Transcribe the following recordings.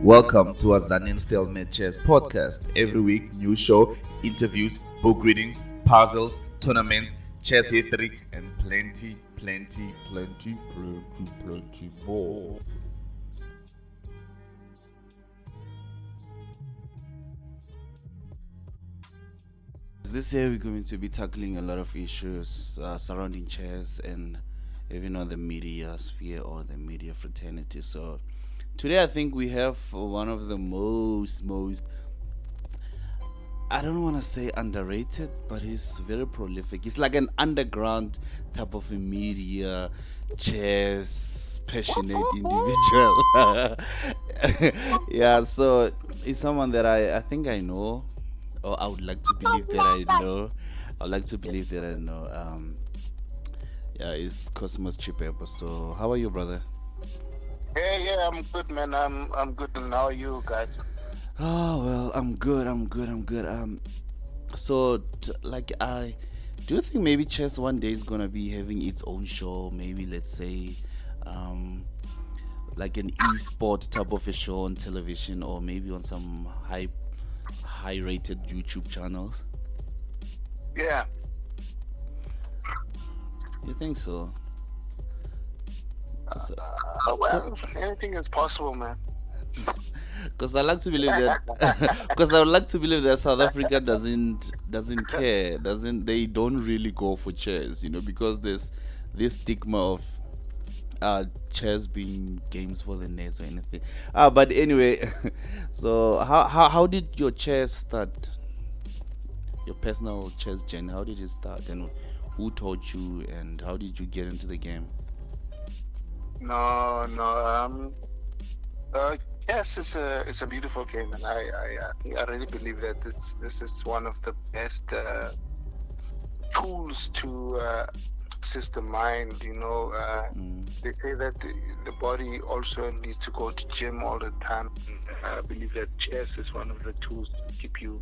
Welcome to a Zanyan Stalemate Chess podcast. Every week, new show, interviews, book readings, puzzles, tournaments, chess history, and plenty more. This year, we're going to be tackling a lot of issues surrounding chess and even on the media sphere or the media fraternity. So, today I think we have one of the most I don't want to say underrated, but he's very prolific. He's like an underground type of a media chess passionate individual. Yeah, so he's someone that I think I know, or I would like to believe that I know. I would like to believe that I know. Yeah, it's Cosmos Chipepo. So how are you, brother? Yeah, I'm good, man. I'm good. And how are you guys? Oh well, I'm good. So do you think maybe chess one day is gonna be having its own show? Maybe let's say, like an e-sport type of a show on television, or maybe on some high rated YouTube channels. Yeah. You think so? Well, anything is possible, man. Because I like to believe that. Because I would like to believe that South Africa doesn't care, they don't really go for chess, because there's this stigma of chess being games for the nets or anything. But anyway, so how did your chess start? Your personal chess journey, how did it start, and who taught you, and how did you get into the game? No. Yes, it's a beautiful game, and I really believe that this is one of the best tools to assist the mind. They say that the body also needs to go to gym all the time. I believe that chess is one of the tools to keep you.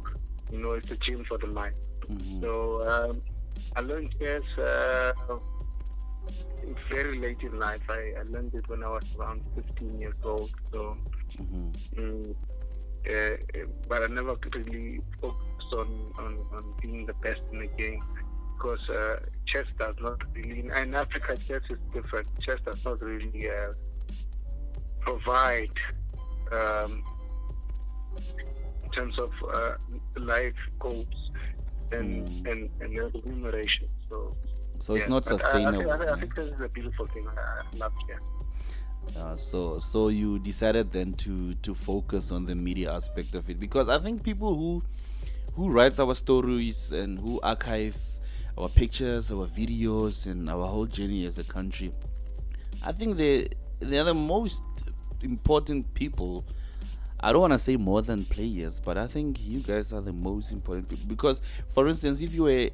It's a gym for the mind. Mm-hmm. So I learned chess very late in life. I learned it when I was around 15 years old. So, but I never really focused on being the best in the game, because chess does not really. In Africa, chess is different. Chess does not really provide in terms of life goals and remuneration. So it's not sustainable. I think this is a beautiful thing. I love it. So you decided then to focus on the media aspect of it, because I think people who write our stories and who archive our pictures, our videos, and our whole journey as a country, I think they are the most important people. I don't want to say more than players, but I think you guys are the most important people. Because, for instance, if you were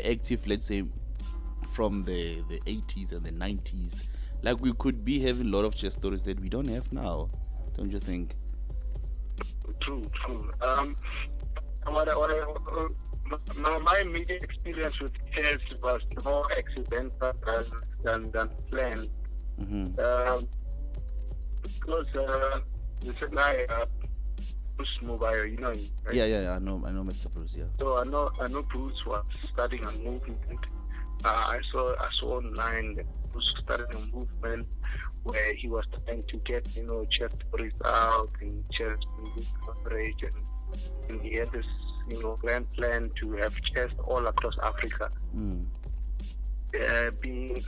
active, let's say, from the 80s and the 90s, like, we could be having a lot of chess stories that we don't have now, don't you think? True. My media experience with chess was more accidental than planned. Mm-hmm. Because this guy, Bruce Mobile, you know him, right? Yeah, I know Mr. Bruce, yeah. So I know Bruce was studying a movement. I saw online that Bruce started a movement where he was trying to get chess stories out and chess coverage, and he had this grand plan to have chess all across Africa, being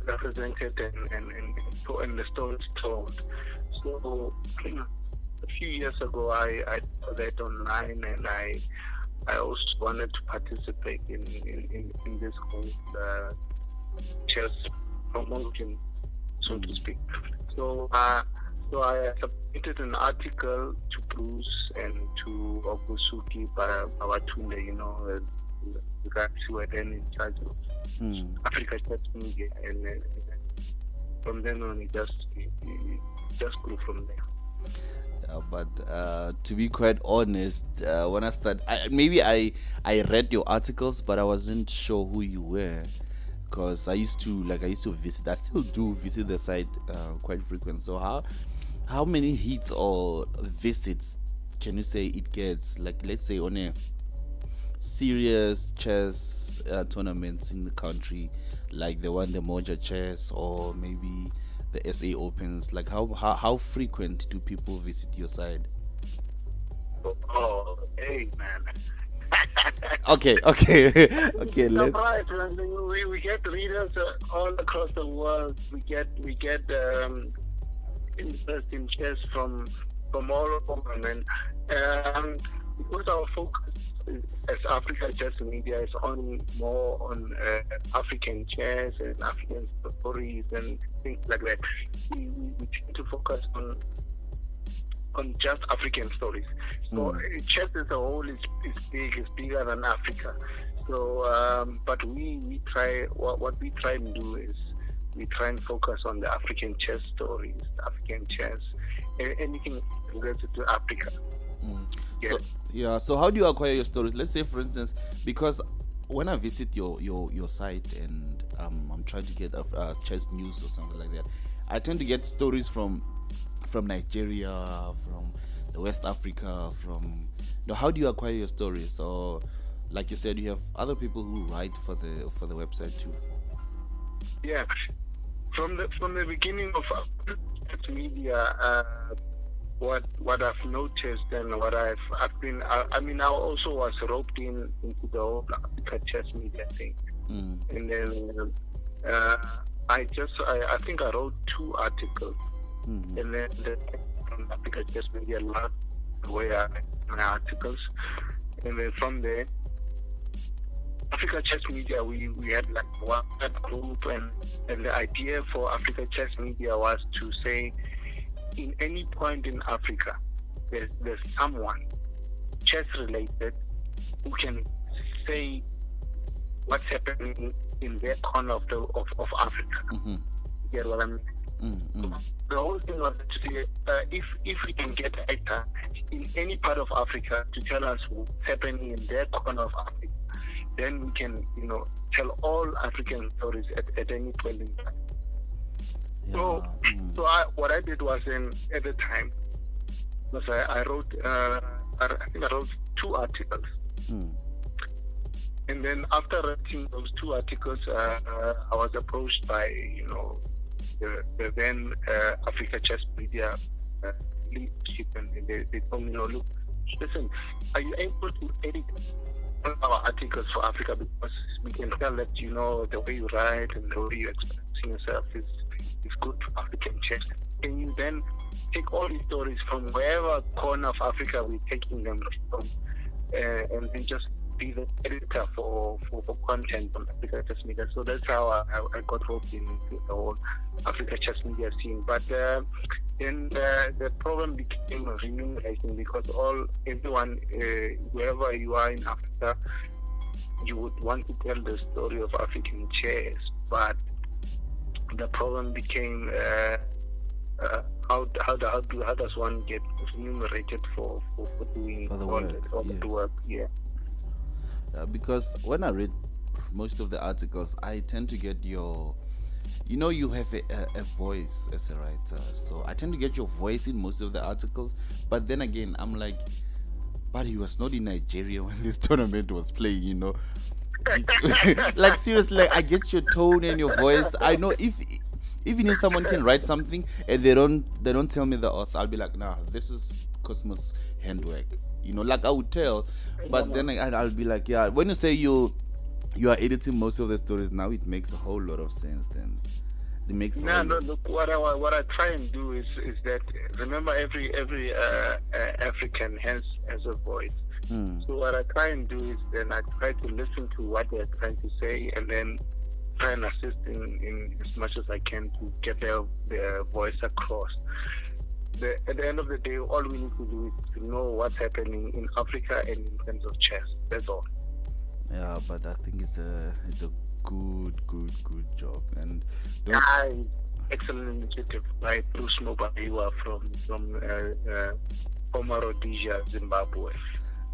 represented and the stories told. So a few years ago, I saw that online, and I also wanted to participate in this whole chess promotion, so to speak. So I submitted an article to Bruce and to Obusuki Babatunde, the guys who were then in charge of Africa Chess Media, and from then on, it just grew from there. But to be quite honest, when I started, I read your articles, but I wasn't sure who you were, because I used to visit. I still do visit the site quite frequent. So how many hits or visits can you say it gets? Like, let's say on a serious chess tournaments in the country, like the one the Moja Chess or maybe the SA Opens. Like, how frequent do people visit your side? Oh, hey, man. Okay, okay, okay. You're Let's. surprised, man. We get readers all across the world. We get interest in chess from all over, man. Um, because our focus as Africa Chess Media is on more on African chess and African stories and things like that. We tend to focus on just African stories. So chess as a whole is big, it's bigger than Africa. So, but we try, what we try and do is we try and focus on the African chess stories, African chess, anything related to Africa. So yeah, so how do you acquire your stories? Let's say, for instance, because when I visit your site and I'm trying to get chess news or something like that, I tend to get stories from Nigeria, from the West Africa, from how do you acquire your stories? Or like you said, you have other people who write for the website too. Yeah, from the beginning of chess media. What I've noticed and what I've been, I mean, I also was roped into the whole Africa Chess Media thing. And then I think I wrote 2 articles. And then from Africa Chess Media last where I write my articles. And then from there, Africa Chess Media, we had like one group, and the idea for Africa Chess Media was to say, in any point in Africa, there's someone chess related who can say what's happening in their corner of Africa. You get what I mean? The whole thing was to say, if we can get an actor in any part of Africa to tell us what's happening in their corner of Africa, then we can, tell all African stories at any point in time. So, what I did was at the time, was I wrote, I think I wrote 2 articles. And then after writing those 2 articles, I was approached by, the then Africa Chess Media leadership, and they told me, look, listen, are you able to edit our articles for Africa, because we can tell that, the way you write and the way you express yourself is good for African chess. Can you then take all these stories from wherever corner of Africa we're taking them from, and then just be the editor for content on Africa Chess Media? So that's how I got roped into the whole Africa Chess Media scene. But then the problem became remuneration, because everyone, wherever you are in Africa, you would want to tell the story of African chess, but the problem became how does one get remunerated for doing For the all work, the yes. work? Yeah. Because when I read most of the articles, I tend to get your, you have a voice as a writer, so I tend to get your voice in most of the articles. But then again, I'm like, but he was not in Nigeria when this tournament was playing, like seriously, like, I get your tone and your voice. I know even if someone can write something and they don't tell me the author, I'll be like, nah, this is Cosmos handwork. Like I would tell, but then I'll be like, yeah. When you say you are editing most of the stories now, it makes a whole lot of sense. Then it makes No, look, what I try and do is that, remember, every African has a voice. So what I try and do is then I try to listen to what they're trying to say, and then try and assist in as much as I can to get their voice across. At the end of the day, all we need to do is to know what's happening in Africa and in terms of chess. That's all. Yeah, but I think it's a good job, and excellent initiative by Bruce Mobaiwa from former Rhodesia, Zimbabwe.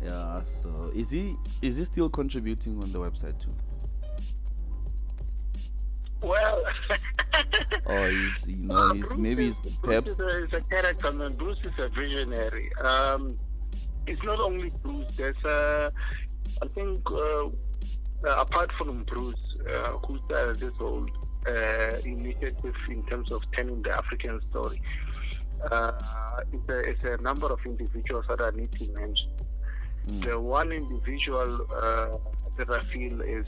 Yeah, so is he still contributing on the website too? Well, or he's maybe he's Bruce perhaps. is a character, man. Bruce is a visionary. It's not only Bruce. There's I think apart from Bruce, who started this whole initiative in terms of telling the African story, it's a number of individuals that I need to mention. The one individual that I feel is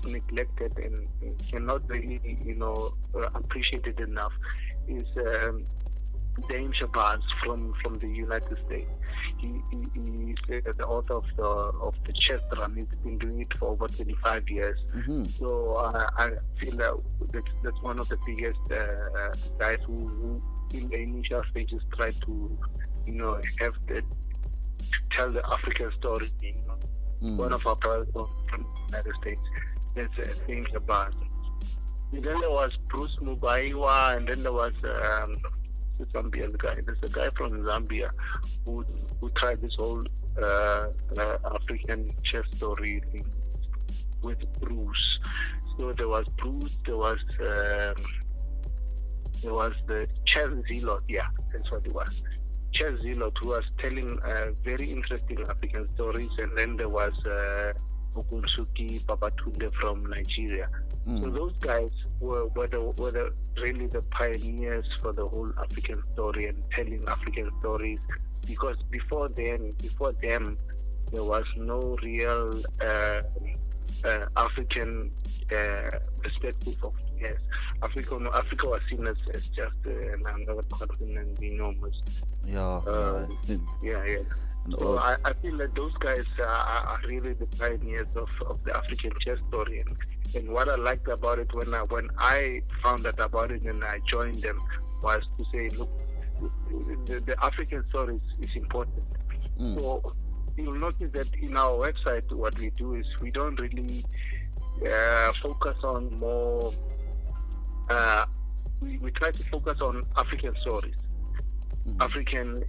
neglected and cannot really, appreciated enough is Dame Shabazz from the United States. He's the author of the chess run. He's been doing it for over 25 years. So I feel that's one of the biggest guys who in the initial stages try to have the tell the African story. One of our brothers from the United States. That's Dame Shabazz. And then there was Bruce Mubaiwa, and then there was the Zambian guy. There's a guy from Zambia who tried this whole African chess story thing with Bruce. So there was Bruce, there was the Chess Zilot, yeah, that's what it was. Chess Zilot, who was telling very interesting African stories, and then there was Ogunsuki Babatunde from Nigeria. So those guys were really the pioneers for the whole African story and telling African stories, because before them there was no real African perspective of yes. Africa was seen as just another continent, enormous. Yeah. Yeah. So I feel that those guys are really the pioneers of the African chess story, and what I liked about it when I found out about it and I joined them was to say, look, the African story is important. So you'll notice that in our website, what we do is we don't really focus on more. We try to focus on African stories. African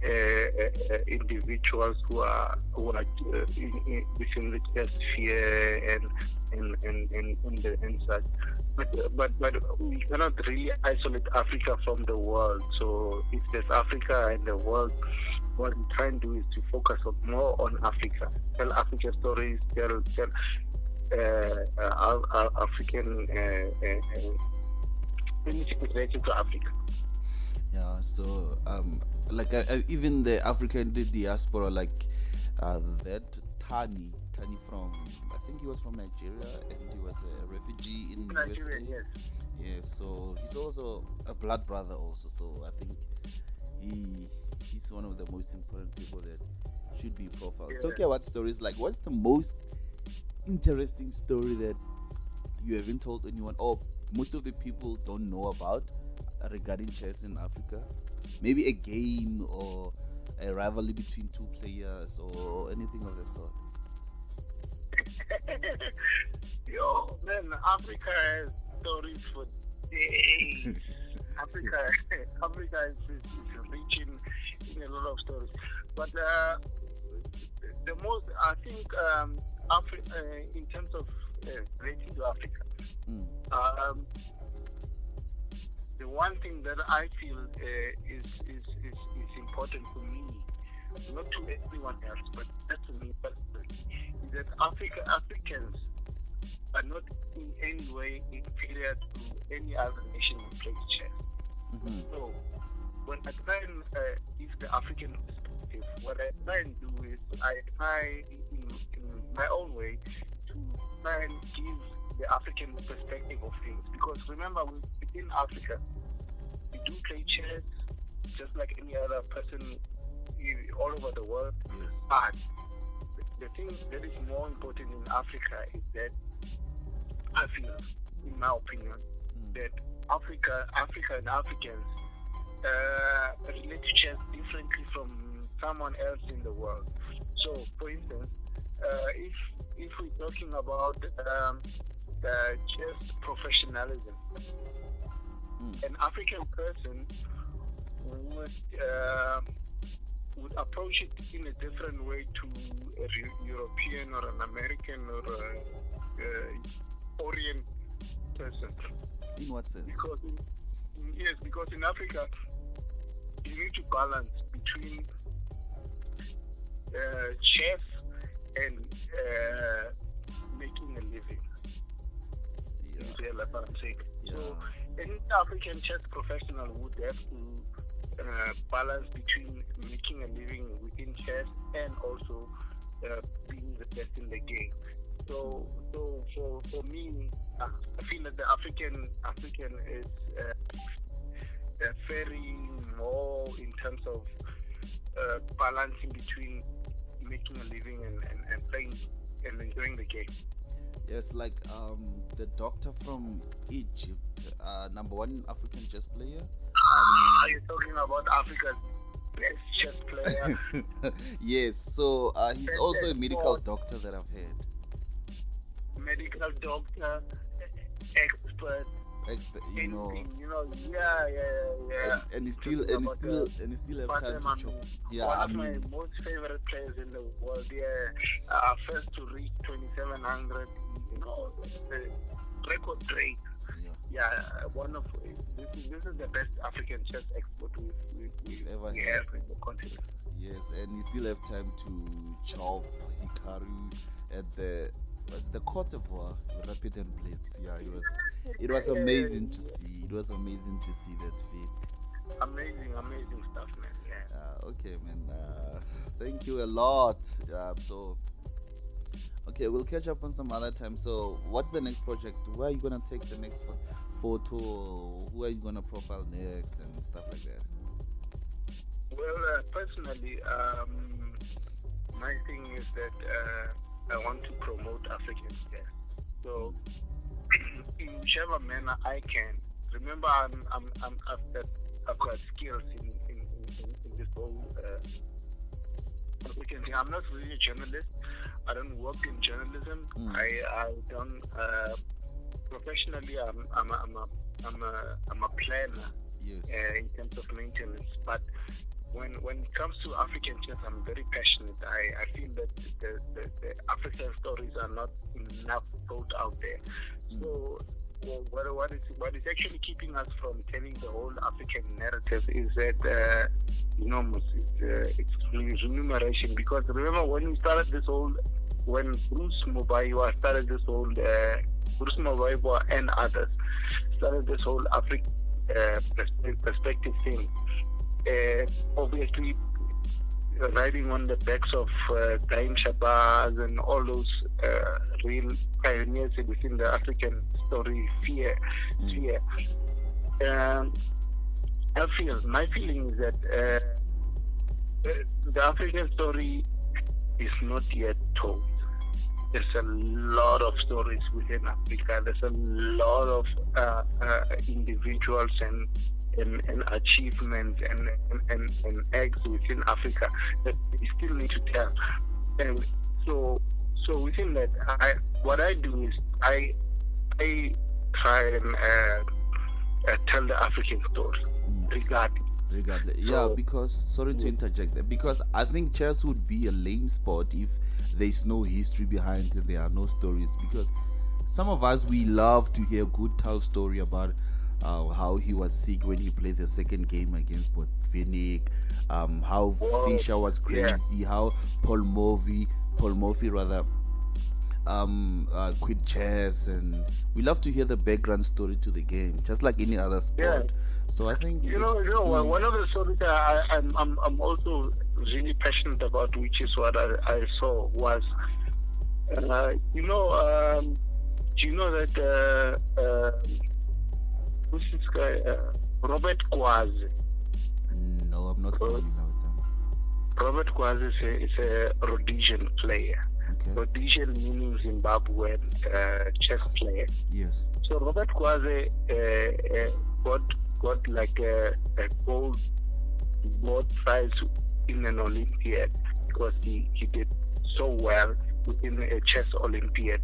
individuals who are within the chess sphere and such, but we cannot really isolate Africa from the world. So if there's Africa and the world, what we try and do is to focus more on Africa, tell African stories, tell African anything related to Africa. Yeah, so even the African diaspora, like that Tani from, I think he was from Nigeria and he was a refugee in Nigeria, USA. yes. Yeah, so he's also a blood brother also. So I think he's one of the most important people that should be profiled. Yeah. Talking about stories, like what's the most interesting story that you haven't told anyone, or most of the people don't know about regarding chess in Africa? Maybe a game or a rivalry between two players or anything of the sort. Yo, man, Africa has stories for days. Africa is rich in a lot of stories. But the most, I think, in terms of relating to Africa, the one thing that I feel is important to me, not to everyone else, but just to me personally, is that Africans are not in any way inferior to any other nation who plays chess. So when I try and give the African perspective, what I try and do is I try in my own way to try and give the African perspective of things. Because remember, within Africa, we do play chess just like any other person all over the world. Yes. But the thing that is more important in Africa is that I feel, in my opinion, that Africa and Africans relate to chess differently from someone else in the world. So, for instance, if we're talking about chess professionalism, an African person would approach it in a different way to a European or an American or a Orient person. In what sense? Yes, because in Africa you need to balance between chess and making a living. Yeah. You realize what I'm saying? Yeah. So any African chess professional would have to balance between making a living within chess and also being the best in the game. So for me, I feel that the African is very more in terms of balancing between making a living and playing and enjoying the game. Yes, like the doctor from Egypt, number one African chess player. Are you talking about Africa's best chess player? Yes, so he's Best also a medical export, doctor that I've heard. medical doctor, expert, You know, anything, yeah. and he still Talking and he about still and he still have time Fatima, to chop. Yeah, one I of my mean, most favorite players in the world. Yeah, first to reach 2,700. The record break. yeah, Yeah, one of this is the best African chess expert we ever we had. have in the continent. Yes, and he still have time to chop Hikaru at the was the Cote d'Ivoire Rapid and Blitz. Yeah, it was amazing to see. It was amazing to see that feat. Amazing stuff, man. Yeah. Okay, man. Thank you a lot. So, okay, we'll catch up on some other time. So, what's the next project? Where are you gonna take the next photo? Who are you gonna profile next and stuff like that? Well, personally, my thing is that I want to promote African chess. So, in whichever manner I can. Remember, I've got skills in this whole African thing. I'm not really a journalist. I don't work in journalism. I don't professionally. I'm a planner Yes. in terms of maintenance. But when it comes to African chess, I'm very passionate. I feel that the African stories are not enough told out there. So what is actually keeping us from telling the whole African narrative is that it's remuneration. Because remember when we started this whole, when Bruce Mobaiwa started this whole Bruce Mobaiwa and others started this whole African perspective thing. Obviously, riding on the backs of Daim Shabazz and all those real pioneers within the African story sphere. My feeling is that the African story is not yet told. There's a lot of stories within Africa. There's a lot of individuals and achievements and acts within Africa that we still need to tell. And so within that, what I do is I try and tell the African story regardless. Yeah, because sorry to interject there, because I think chess would be a lame sport if there's no history behind it, there are no stories. Because some of us, we love to hear good tell story about how he was sick when he played the second game against Botvinnik, how Fischer was crazy, how Paul Morphy rather quit chess, and we love to hear the background story to the game, just like any other sport. So I think one of the stories that I'm also really passionate about, which is what I saw, was do you know that who's this guy, Robert Kwazi? No, I'm not familiar with them. Robert Kwazi is a Rhodesian player. Okay. Rhodesian meaning Zimbabwean chess player. Yes. So Robert Kwazi got like a gold prize in an Olympiad because he did so well within a chess Olympiad,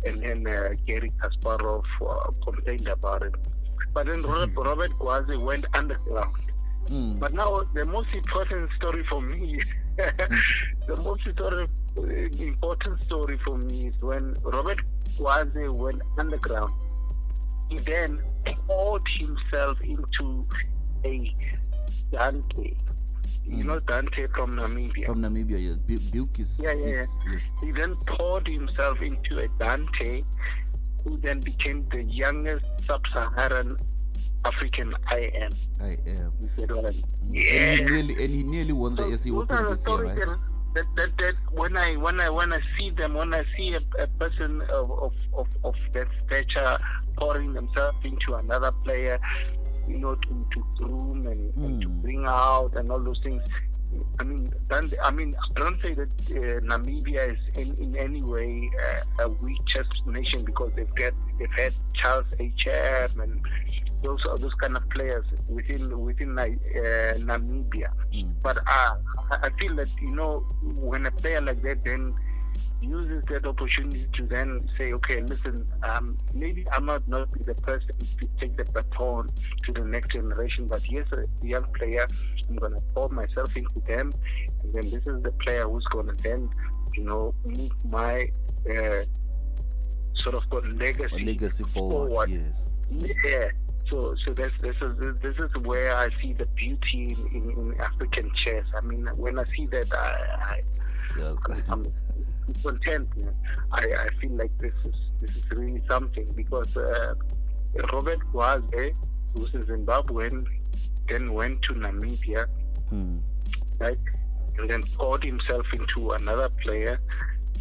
and then Gary Kasparov complained about it. But then Robert Kwazi went underground. But now the most important story for me, important story for me is when Robert Kwazi went underground. he then poured himself into a Dante. You know Dante from Namibia. From Namibia, yes. Bilkis. Yeah. Yes. He then poured himself into a Dante, who then became the youngest sub-Saharan African I am. You get what I mean? Yeah. And he nearly won the SA Those Open are the this year, stories right? that when I see them, when I see a person of that stature pouring themselves into another player, you know, to groom and to bring out and all those things. I mean, I don't say that Namibia is in any way a weak chess nation, because they've had Charles H.M. and those kind of players within Namibia. But I feel that, you know, when a player like that then uses that opportunity to then say, okay, listen, maybe I might not be the person to take the baton to the next generation, but here's a young player. I'm going to pour myself into them, and then this is the player who's going to then, you know, move my sort of legacy forward. Yes. Yeah. So this is where I see the beauty in African chess. I mean, when I see that, I'm content. I feel like this is really something, because Robert Gwaze, who's a Zimbabwean, then went to Namibia, right, and then poured himself into another player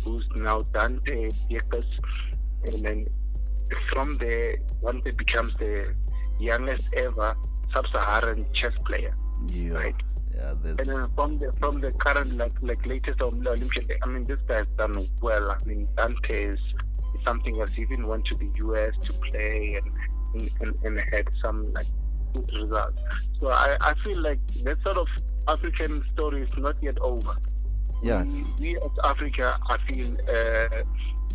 who's now Dante Piekas, and then from there, Dante becomes the youngest ever sub-Saharan chess player. Yeah. Right. Yeah. And then from the current like latest Olympian, I mean, this guy's done well. I mean, Dante is something else. He even went to the US to play and had some like good results. So I feel like that sort of African story is not yet over. Yes. We as Africa, I feel,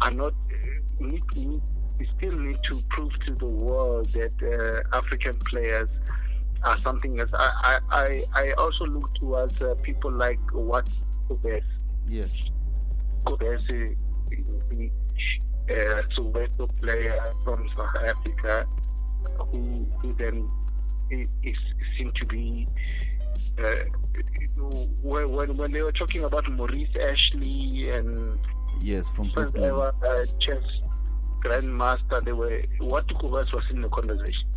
are not. We still need to prove to the world that African players are something else. I also look towards people like what Kobes. Yes. Kobes, the Soweto player from South Africa, who then is seemed to be. When they were talking about Maurice Ashley and from first ever chess grandmaster, Watu was in the conversation.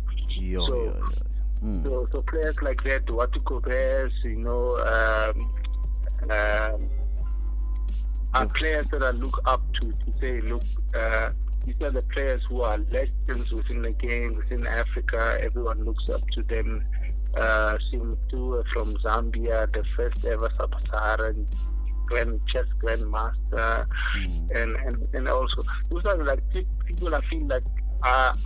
So players like that, Watu Kobes, you know, are players that I look up to say, look, these are the players who are legends within the game, within Africa. Everyone looks up to them. Simtu from Zambia, the first ever sub-Saharan chess grandmaster, and also those are like people I feel like are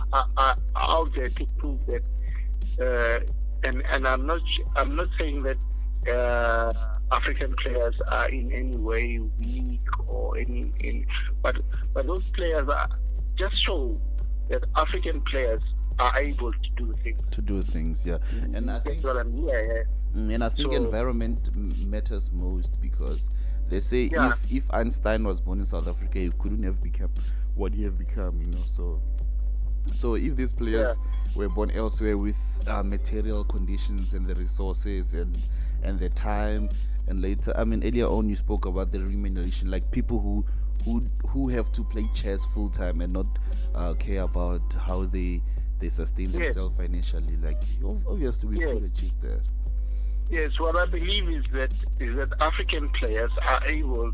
out there to prove that. And I'm not saying that African players are in any way weak or but those players just show that African players are able to do things. Yeah. And I think and I think environment matters most, because they say if Einstein was born in South Africa, he couldn't have become what he have become, you know. So if these players were born elsewhere with material conditions and the resources and the time, and later, I mean, earlier on you spoke about the remuneration, like people who have to play chess full time and not care about how they sustain themselves financially. Like, obviously we could achieve that. Yes, what I believe is that African players are able,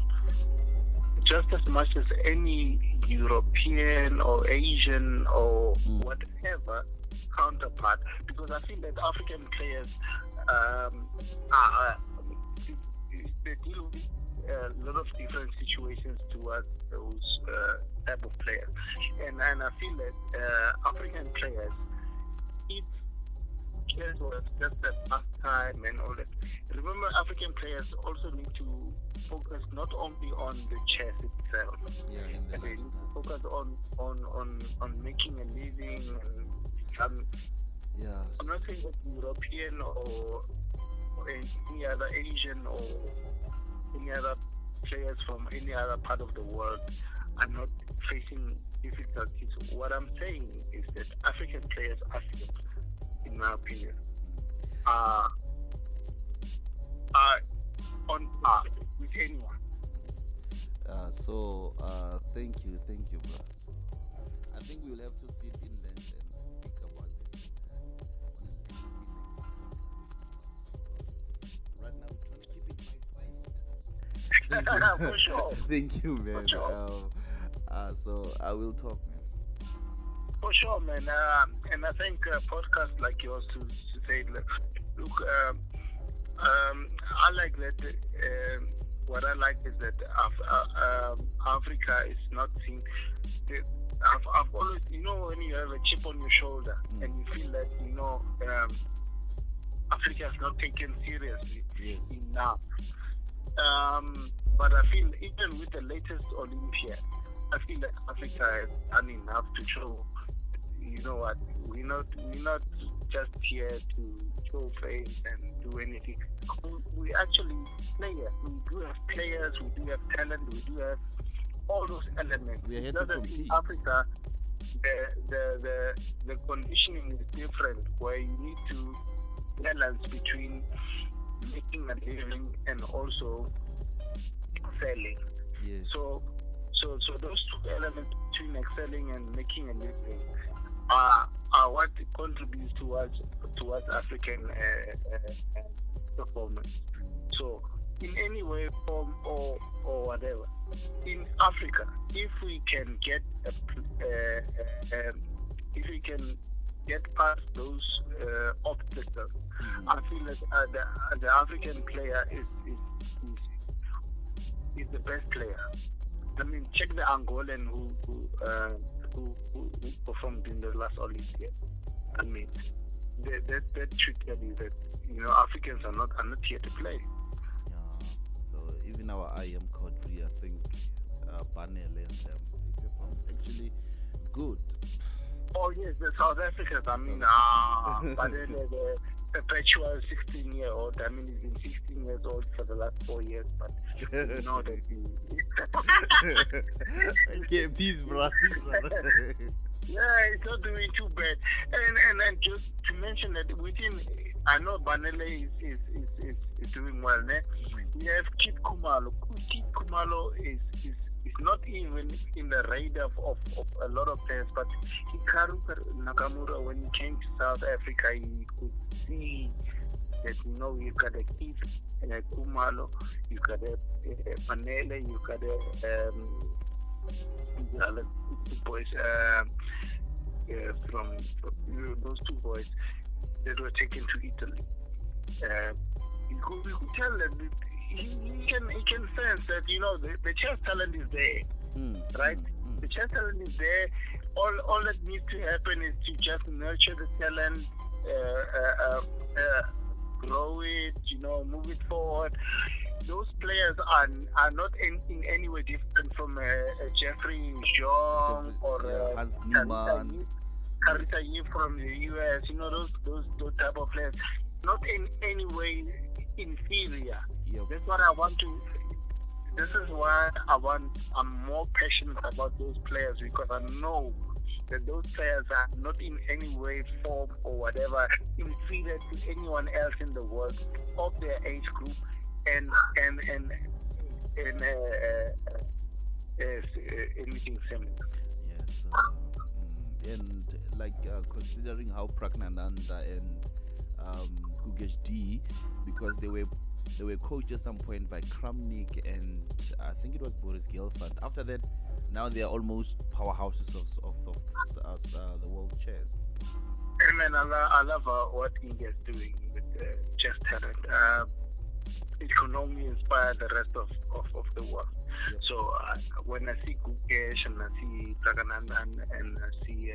just as much as any European or Asian or whatever counterpart, because I think that African players they deal with a lot of different situations towards those type of players, and I feel that African players, if chess was just a pastime and all that. Remember, African players also need to focus not only on the chess itself, and they need to focus on making a living. And I'm not saying that European or any other Asian or any other players from any other part of the world are not facing difficulties. What I'm saying is that African players are skilled, in my opinion, are are on par with anyone. Thank you, bro. So, I think we will have to sit in length and speak about this on a lengthy podcast. So, right now, we're trying to keep it bite-sized. Thank you, For sure, thank you, for man. sure. So I will talk, man. For sure, man. And I think podcasts like yours to say, look, I like that. What I like is that Africa is not seen. I've always, when you have a chip on your shoulder and you feel that, Africa is not taken seriously Yes. enough. But I feel even with the latest Olympiad, I feel that Africa has done enough to show. You know what? We're not just here to show face and do anything. We actually players. We do have players. We do have talent. We do have all those elements. We are here It's to just that in compete. Africa, the conditioning is different, where you need to balance between making a living and also selling. Yes. So those two elements between excelling and making a living are what contributes towards African performance. So in any way, form, or whatever, in Africa, if we can get if we can get past those obstacles, I feel that the African player is the best player. I mean, check the Angolan who performed in the last Olympiad. I mean, that should tell you that Africans are not here to play. Yeah. So even our IM country, I think Panel and them, they performed actually good. Oh yes, the South Africans. I mean, but then the perpetual 16-year-old. I mean, he's been 16 years old for the last 4 years, but you know that Okay, peace, bro. Peace, brother. yeah, it's not doing too bad. And just to mention that I know Banele is doing well. Ne? We have Chip Kumalo. Chip Kumalo is not even in the radar of a lot of players, but Hikaru Nakamura, when he came to South Africa, he could see that you've got a kid and a Kumalo, you've got a Panele, you've got the other two boys from those two boys that were taken to Italy. You could tell that he can sense that the chess talent is there, right? The chess talent is there. All that needs to happen is to just nurture the talent, grow it, move it forward. Those players are not in any way different from Jeffrey Jong or Hans Niemann, Carita Yee from the US. Those type of players, not in any way inferior. Yep. That's what I want to. This is why I'm more passionate about those players, because I know that those players are not in any way, form, or whatever inferior to anyone else in the world of their age group and anything similar. Yes. And considering how Pragnananda and Gugesh D, because they were coached at some point by Kramnik and I think it was Boris Gelfand. After that, now they are almost powerhouses of the world chess. And man, I love what India is doing with chess talent. It can only inspire the rest of the world. Yep. So when I see Gukesh and I see Praganandan and I see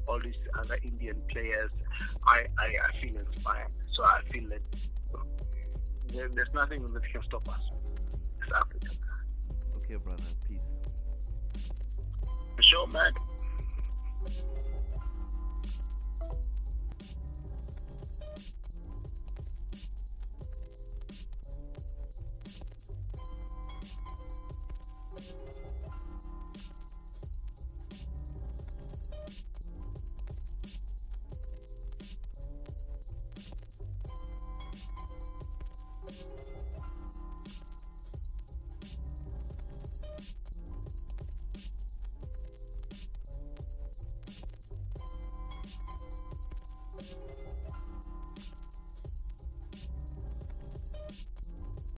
all these other Indian players, I feel inspired. So I feel that there's nothing that can stop us. It's Africa. Okay, brother. Peace. For sure, man.